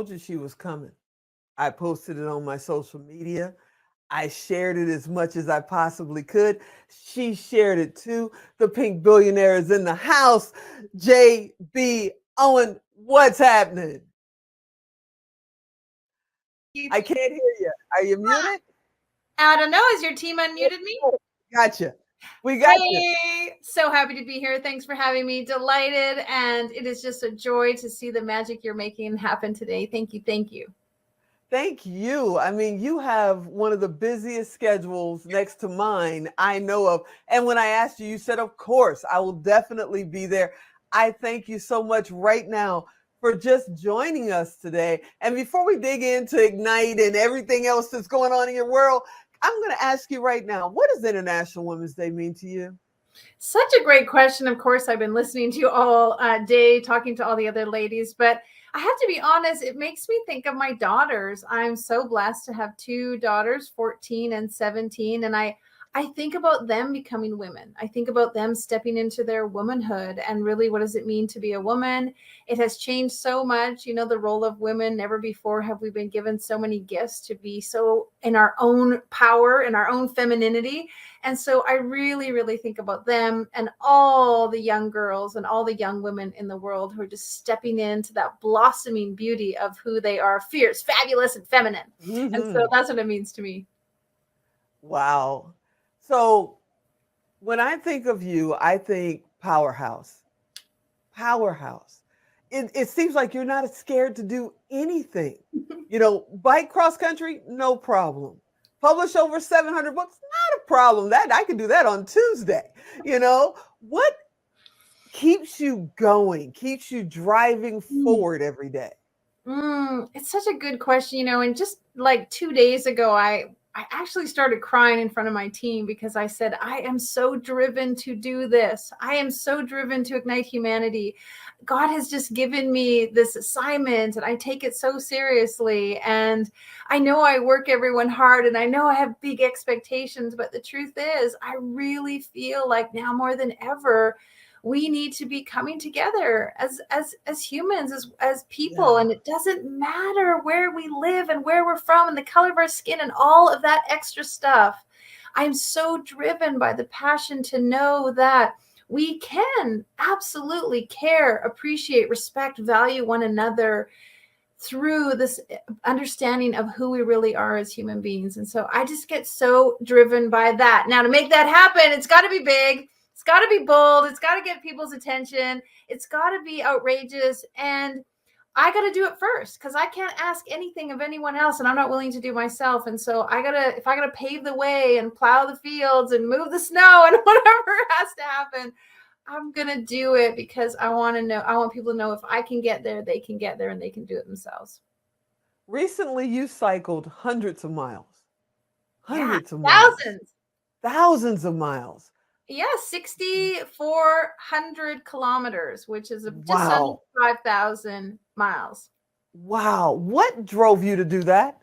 told you she was coming. I posted it on my social media. I shared it as much as I possibly could. She shared it too. The pink billionaire is in the house. JB Owen, what's happening? I can't hear you. Are you muted? I don't know. Has your team unmuted me? Gotcha. We got you. Hey, so happy to be here. Thanks for having me. Delighted. And it is just a joy to see the magic you're making happen today. Thank you. Thank you. Thank you. I mean, you have one of the busiest schedules next to mine I know of. And when I asked you, you said, of course, I will definitely be there. I thank you so much right now for just joining us today. And before we dig into Ignite and everything else that's going on in your world, I'm going to ask you right now, what does International Women's Day mean to you? Such a great question. Of course, I've been listening to you all day, talking to all the other ladies, but I have to be honest, it makes me think of my daughters. I'm so blessed to have two daughters, 14 and 17, and I think about them becoming women. I think about them stepping into their womanhood and really what does it mean to be a woman? It has changed so much, you know, the role of women. Never before have we been given so many gifts to be so in our own power, in our own femininity. And so I really, really think about them and all the young girls and all the young women in the world who are just stepping into that blossoming beauty of who they are, fierce, fabulous, and feminine. Mm-hmm. And so that's what it means to me. Wow. So when I think of you, I think powerhouse. Powerhouse. It seems like you're not scared to do anything. You know, bike cross country, no problem. Publish over 700 books, not a problem. That I can do that on Tuesday. You know, what keeps you going, keeps you driving forward every day? It's such a good question, you know, and just like 2 days ago, I actually started crying in front of my team because I said, I am so driven to do this. I am so driven to ignite humanity. God has just given me this assignment and I take it so seriously. And I know I work everyone hard and I know I have big expectations, but the truth is, I really feel like now more than ever, we need to be coming together as humans, as people. Yeah. And it doesn't matter where we live and where we're from and the color of our skin and all of that extra stuff. I'm so driven by the passion to know that we can absolutely care, appreciate, respect, value one another through this understanding of who we really are as human beings. And so I just get so driven by that. Now, to make that happen, it's got to be big. It's got to be bold. It's got to get people's attention. It's got to be outrageous. And I got to do it first because I can't ask anything of anyone else and I'm not willing to do myself. And so if I got to pave the way and plow the fields and move the snow and whatever has to happen, I'm going to do it because I want people to know if I can get there, they can get there and they can do it themselves. Recently, you cycled hundreds of miles. Hundreds of miles. Thousands. Thousands of miles. Yeah, 6,400 kilometers, which is just under Wow. 5,000 miles. Wow. What drove you to do that?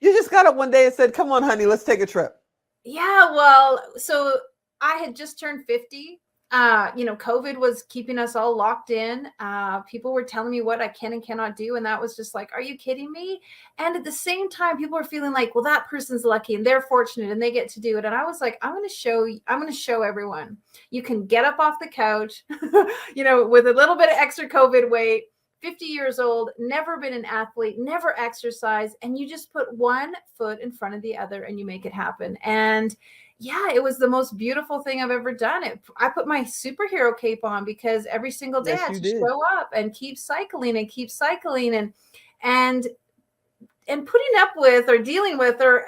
You just got up one day and said, come on, honey, let's take a trip. Yeah, well, so I had just turned 50. You know, COVID was keeping us all locked in. People were telling me what I can and cannot do. And that was just like, are you kidding me? And at the same time, people were feeling like, well, that person's lucky and they're fortunate and they get to do it. And I was like, I'm going to show everyone. You can get up off the couch, you know, with a little bit of extra COVID weight, 50 years old, never been an athlete, never exercised. And you just put one foot in front of the other and you make it happen. And yeah, it was the most beautiful thing I've ever done. I put my superhero cape on because every single day I had to show up and keep cycling and putting up with or dealing with or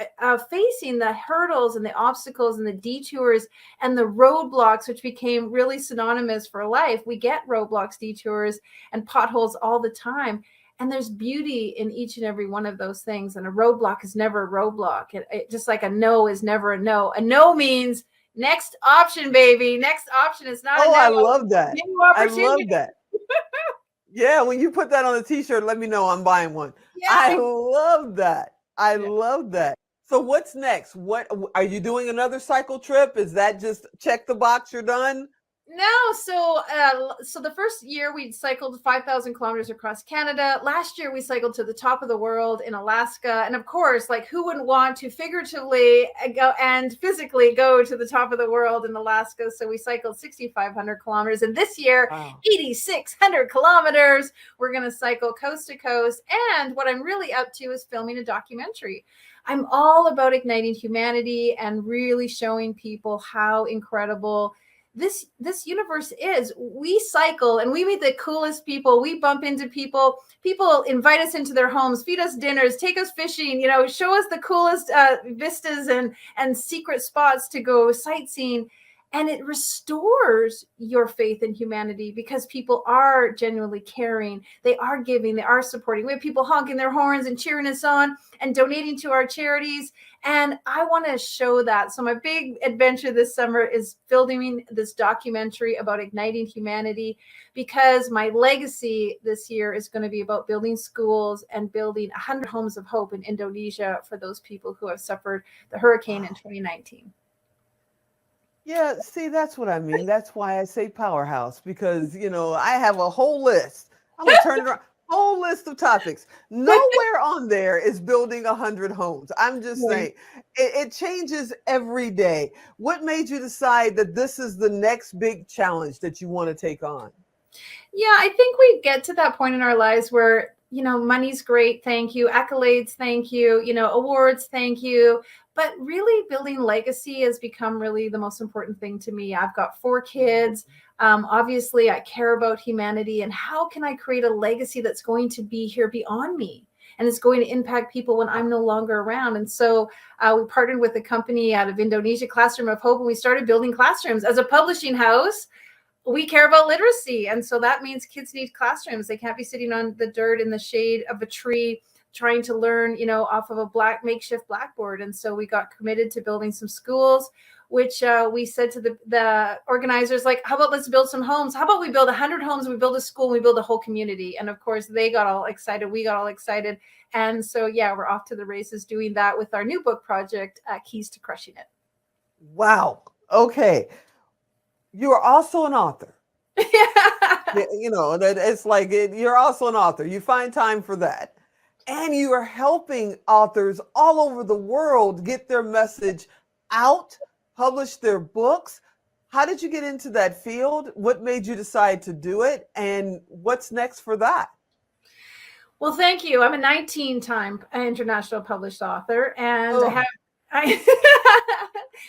facing the hurdles and the obstacles and the detours and the roadblocks, which became really synonymous for life. We get roadblocks, detours, and potholes all the time. And there's beauty in each and every one of those things. And a roadblock is never a roadblock. It just like a no is never a no. A no means next option, baby. Next option is not a no. I love that. I love that. Yeah, when you put that on a t-shirt, let me know I'm buying one. Yeah. I love that. I love that. So what's next? What are you doing another cycle trip? Is that just check the box, you're done? No, so the first year we cycled 5,000 kilometers across Canada. Last year we cycled to the top of the world in Alaska, and of course, like who wouldn't want to figuratively go and physically go to the top of the world in Alaska? So we cycled 6,500 kilometers, and this year Wow. 8,600 kilometers. We're going to cycle coast to coast, and what I'm really up to is filming a documentary. I'm all about igniting humanity and really showing people how incredible this universe is. We cycle and we meet the coolest people. We bump into people invite us into their homes, feed us dinners, take us fishing, show us the coolest vistas and secret spots to go sightseeing. And it restores your faith in humanity because people are genuinely caring, they are giving, they are supporting. We have people honking their horns and cheering us on and donating to our charities. And I want to show that. So my big adventure this summer is filming this documentary about igniting humanity, because my legacy this year is going to be about building schools and building 100 homes of hope in Indonesia for those people who have suffered the hurricane in Wow. 2019. Yeah, see, that's what I mean. That's why I say powerhouse, because, I have a whole list. I'm going to turn it around. Whole list of topics. Nowhere on there is building 100 homes. I'm just saying it changes every day. What made you decide that this is the next big challenge that you want to take on? Yeah, I think we get to that point in our lives where, money's great, thank you. Accolades, thank you. Awards, thank you. But really building legacy has become really the most important thing to me. I've got 4 kids. Obviously, I care about humanity, and how can I create a legacy that's going to be here beyond me? And it's going to impact people when I'm no longer around. And so we partnered with a company out of Indonesia, Classroom of Hope, and we started building classrooms. As a publishing house, we care about literacy. And so that means kids need classrooms. They can't be sitting on the dirt in the shade of a tree trying to learn, off of a makeshift blackboard. And so we got committed to building some schools, which we said to the organizers, like, how about let's build some homes? How about we build 100 homes, we build a school, we build a whole community? And of course, they got all excited. We got all excited. And so, yeah, we're off to the races doing that with our new book project, Keys to Crushing It. Wow. Okay. You are also an author. It's like you're also an author. You find time for that. And you are helping authors all over the world get their message out, publish their books. How did you get into that field? What made you decide to do it? And what's next for that? Well, thank you. I'm a 19-time international published author, and I Oh, have.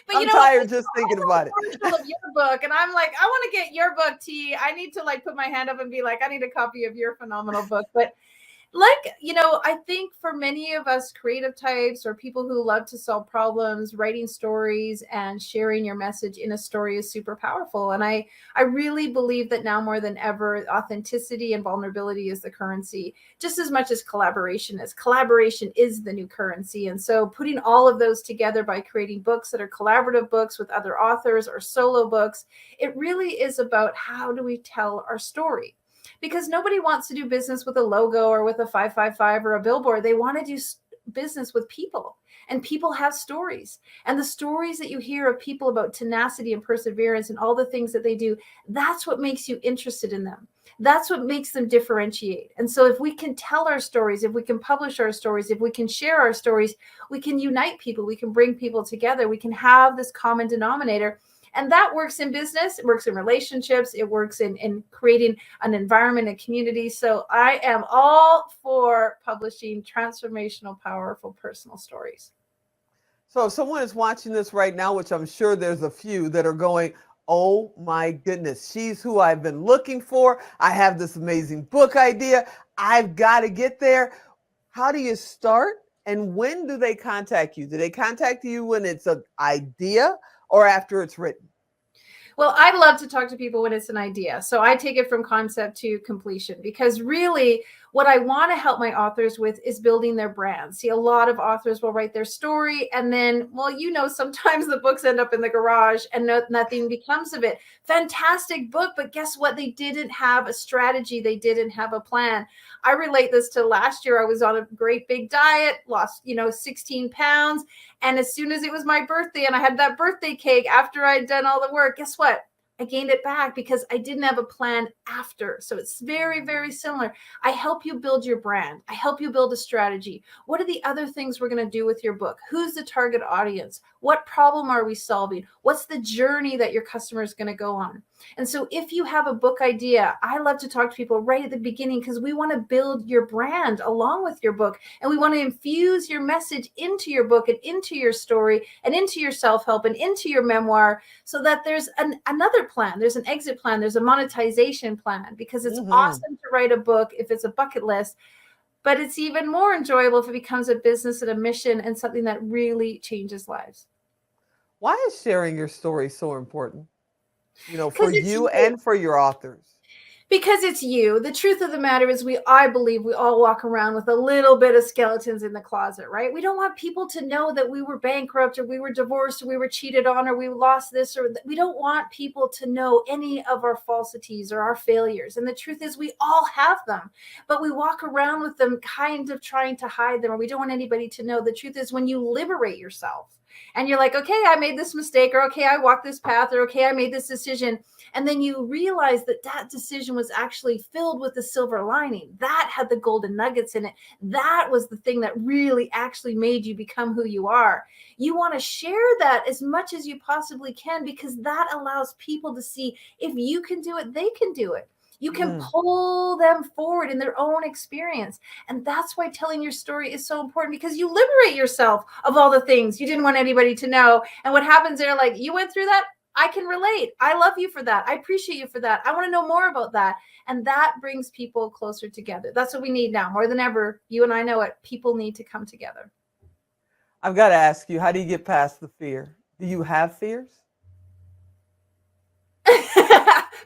But I'm what? tired just thinking about it. Of your book, and I'm like, I want to get your book, T. I need to put my hand up and be like, I need a copy of your phenomenal book. But I think for many of us creative types or people who love to solve problems, writing stories and sharing your message in a story is super powerful. And I really believe that now more than ever, authenticity and vulnerability is the currency, just as much as collaboration is. Collaboration is the new currency. And so putting all of those together by creating books that are collaborative books with other authors or solo books, it really is about how do we tell our story? Because nobody wants to do business with a logo or with a 555 or a billboard. They want to do business with people, and people have stories. And the stories that you hear of people about tenacity and perseverance and all the things that they do, that's what makes you interested in them. That's what makes them differentiate. And so if we can tell our stories, if we can publish our stories, if we can share our stories, we can unite people, we can bring people together, we can have this common denominator. And that works in business, it works in relationships, it works in creating an environment and community. So I am all for publishing transformational, powerful personal stories. So if someone is watching this right now, which I'm sure there's a few that are going, oh my goodness, she's who I've been looking for. I have this amazing book idea. I've got to get there. How do you start? And when do they contact you? Do they contact you when it's an idea or after it's written? Well, I love to talk to people when it's an idea. So I take it from concept to completion, because really what I want to help my authors with is building their brand. See, a lot of authors will write their story and then, well, sometimes the books end up in the garage and nothing becomes of it. Fantastic book, but guess what? They didn't have a strategy. They didn't have a plan. I relate this to last year. I was on a great big diet, lost, 16 pounds. And as soon as it was my birthday and I had that birthday cake after I'd done all the work, guess what? I gained it back because I didn't have a plan after. So it's very, very similar. I help you build your brand. I help you build a strategy. What are the other things we're going to do with your book? Who's the target audience? What problem are we solving? What's the journey that your customer is going to go on? And so if you have a book idea, I love to talk to people right at the beginning because we want to build your brand along with your book. And we want to infuse your message into your book and into your story and into your self-help and into your memoir so that there's another plan. There's an exit plan. There's a monetization plan because it's awesome to write a book if it's a bucket list. But it's even more enjoyable if it becomes a business and a mission and something that really changes lives. Why is sharing your story so important? You know, for Because it's you you. and for your authors. Because it's you. The truth of the matter is I believe we all walk around with a little bit of skeletons in the closet, right? We don't want people to know that we were bankrupt or we were divorced or we were cheated on or we lost this, or we don't want people to know any of our falsities or our failures. And the truth is we all have them, but we walk around with them kind of trying to hide them, or we don't want anybody to know. The truth is when you liberate yourself and you're like, okay, I made this mistake, or okay, I walked this path, or okay, I made this decision. And then you realize that that decision was actually filled with the silver lining. That had the golden nuggets in it. That was the thing that really actually made you become who you are. You want to share that as much as you possibly can because that allows people to see if you can do it, they can do it. You can pull them forward in their own experience. And that's why telling your story is so important because you liberate yourself of all the things you didn't want anybody to know. And what happens there, like, you went through that? I can relate. I love you for that. I appreciate you for that. I want to know more about that. And that brings people closer together. That's what we need now more than ever. You and I know it. People need to come together. I've got to ask you, how do you get past the fear? Do you have fears?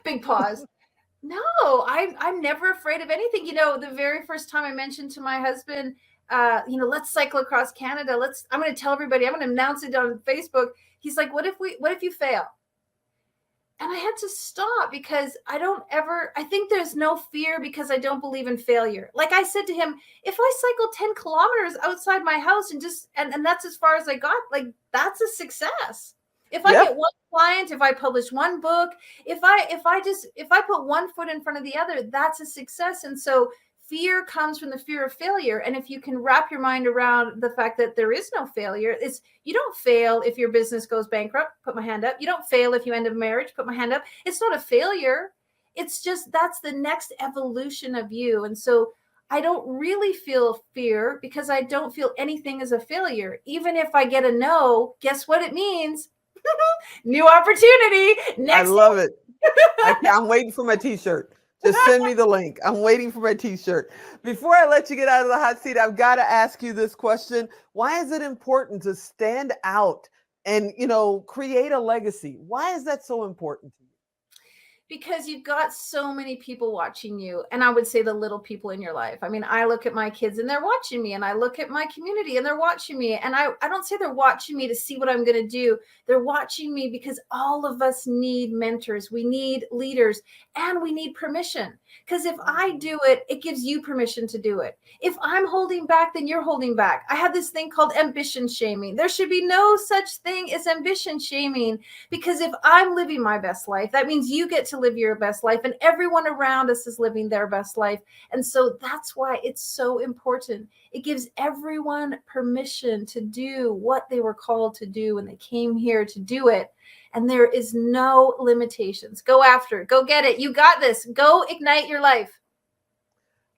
Big pause. No, I'm never afraid of anything. You know, the very first time I mentioned to my husband, let's cycle across Canada. I'm going to tell everybody, I'm going to announce it on Facebook. He's like, what if you fail? And I had to stop because I think there's no fear because I don't believe in failure. Like I said to him, if I cycle 10 kilometers outside my house and that's as far as I got, like that's a success. If I get one client, if I publish one book, if I put one foot in front of the other, that's a success. And so fear comes from the fear of failure. And if you can wrap your mind around the fact that there is no failure, you don't fail if your business goes bankrupt, put my hand up. You don't fail if you end a marriage, put my hand up. It's not a failure. It's just that's the next evolution of you. And so I don't really feel fear because I don't feel anything as a failure. Even if I get a no, guess what it means? New opportunity. I love it. I'm waiting for my t-shirt. Just send me the link. I'm waiting for my t-shirt. Before I let you get out of the hot seat, I've got to ask you this question. Why is it important to stand out and, create a legacy? Why is that so important to you? Because you've got so many people watching you. And I would say the little people in your life. I mean, I look at my kids and they're watching me, and I look at my community and they're watching me. And I don't say they're watching me to see what I'm going to do. They're watching me because all of us need mentors. We need leaders and we need permission. Because if I do it, it gives you permission to do it. If I'm holding back, then you're holding back. I have this thing called ambition shaming. There should be no such thing as ambition shaming, because if I'm living my best life, that means you get to live your best life, and everyone around us is living their best life. And so that's why it's so important. It gives everyone permission to do what they were called to do when they came here to do it. And there is no limitations. Go after it. Go get it. You got this. Go ignite your life.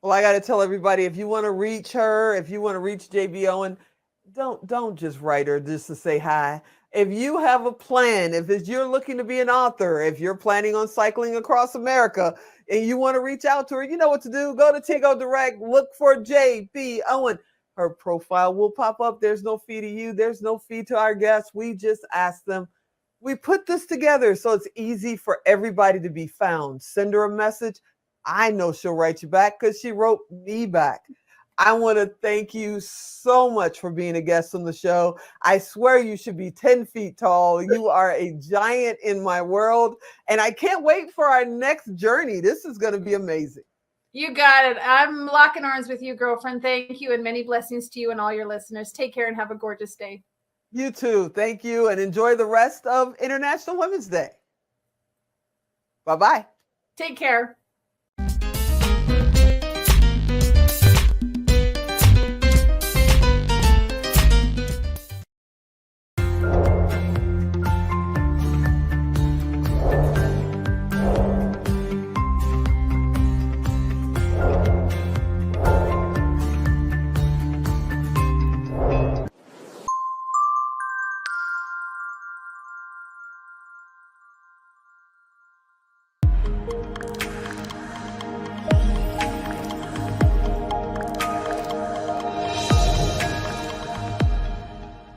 Well, I got to tell everybody, if you want to reach her, if you want to reach JB Owen, don't just write her just to say hi. If you have a plan, if you're looking to be an author, if you're planning on cycling across America and you want to reach out to her, you know what to do. Go to Tigo Direct, look for JB Owen. Her profile will pop up. There's no fee to you. There's no fee to our guests. We just ask them. We put this together so it's easy for everybody to be found. Send her a message. I know she'll write you back because she wrote me back. I want to thank you so much for being a guest on the show. I swear you should be 10 feet tall. You are a giant in my world. And I can't wait for our next journey. This is going to be amazing. You got it. I'm locking arms with you, girlfriend. Thank you, and many blessings to you and all your listeners. Take care and have a gorgeous day. You too. Thank you, and enjoy the rest of International Women's Day. Bye-bye. Take care.